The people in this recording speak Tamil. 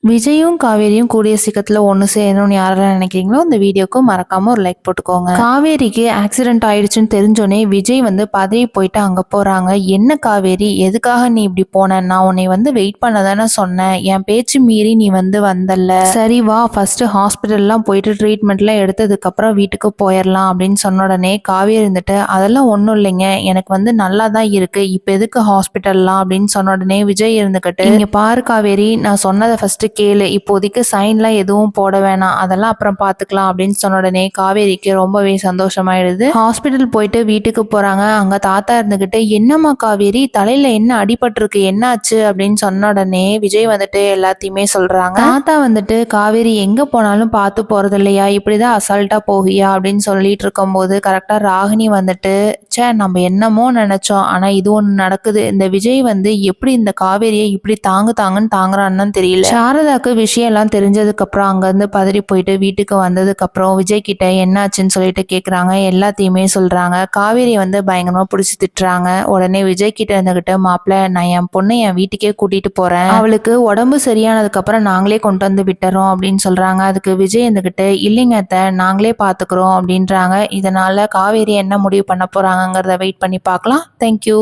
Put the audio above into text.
விஜயும் காவேரியும் கூடிய சீக்கிரத்துல ஒன்று சேரணும்னு யாரெல்லாம் நினைக்கிறீங்களோ இந்த வீடியோக்கு மறக்காம ஒரு லைக் போட்டுக்கோங்க. காவேரிக்கு ஆக்சிடென்ட் ஆயிடுச்சுன்னு தெரிஞ்சோடனே விஜய் பதவி போயிட்டு அங்க போறாங்க. என்ன காவேரி, எதுக்காக நீ இப்படி போன? நான் உன்னை வெயிட் பண்ண தானே சொன்னேன். என் பேச்சு மீறி நீ வந்தல்ல. சரி வா, ஃபர்ஸ்ட் ஹாஸ்பிட்டல்லாம் போயிட்டு ட்ரீட்மெண்ட்லாம் எடுத்ததுக்கு அப்புறம் வீட்டுக்கு போயிடலாம் அப்படின்னு சொன்ன உடனே காவேரி அதெல்லாம் ஒன்றும் இல்லைங்க, எனக்கு நல்லா தான் இருக்கு, இப்போ எதுக்கு ஹாஸ்பிட்டல்லாம் அப்படின்னு சொன்ன உடனே விஜய் இருந்துக்கிட்டு, இங்க பாரு காவேரி, நான் சொன்னதை ஃபர்ஸ்ட் கேளு, இப்போதைக்கு சைன்லாம் எதுவும் போட வேணாம், அதெல்லாம் அப்புறம் பார்த்துக்கலாம் அப்படின்னு சொன்ன உடனே காவேரிக்கு ரொம்பவே சந்தோஷமாயிடுது. ஹாஸ்பிட்டல் போயிட்டு வீட்டுக்கு போறாங்க. அங்க தாத்தா இருந்துகிட்டு, என்னம்மா காவேரி, தலையில என்ன அடிபட்டிருக்கு, என்னாச்சு அப்படின்னு சொன்ன உடனே விஜய் எல்லாத்தையுமே சொல்றாங்க. தாத்தா காவேரி எங்க போனாலும் பார்த்து போறது இல்லையா, இப்படிதான் அசால்ட்டா போகியா அப்படின்னு சொல்லிட்டு இருக்கும்போது கரெக்டா ராகினி ச்சே நம்ம என்னமோ நினைச்சோம், ஆனா இது ஒண்ணு நடக்குது. இந்த விஜய் எப்படி இந்த காவேரியை இப்படி தாங்குன்னு தாங்குறான்னு தெரியல. சாரதாக்கு விஷயம் எல்லாம் தெரிஞ்சதுக்கு அப்புறம் அங்கிருந்து பதறி போயிட்டு வீட்டுக்கு வந்ததுக்கு அப்புறம் விஜய் கிட்ட என்னாச்சுன்னு சொல்லிட்டு கேக்குறாங்க. எல்லாத்தையுமே சொல்றாங்க. காவேரி பயங்கரமா பிடிச்சி திட்டுறாங்க. உடனே விஜய் கிட்ட இருந்துகிட்டு, மாப்பிள்ள, நான் என் பொண்ணு என் வீட்டுக்கே கூட்டிட்டு போறேன், அவளுக்கு உடம்பு சரியானதுக்கு அப்புறம் நாங்களே கொண்டு வந்து விட்டுறோம் அப்படின்னு சொல்றாங்க. அதுக்கு விஜய் இருந்துகிட்டு, இல்லைங்க அத்தை, நாங்களே பாத்துக்கிறோம் அப்படின்றாங்க. இதனால காவேரி என்ன முடிவு பண்ண போறாங்கிறத வெயிட் பண்ணி பார்க்கலாம். தேங்க்யூ.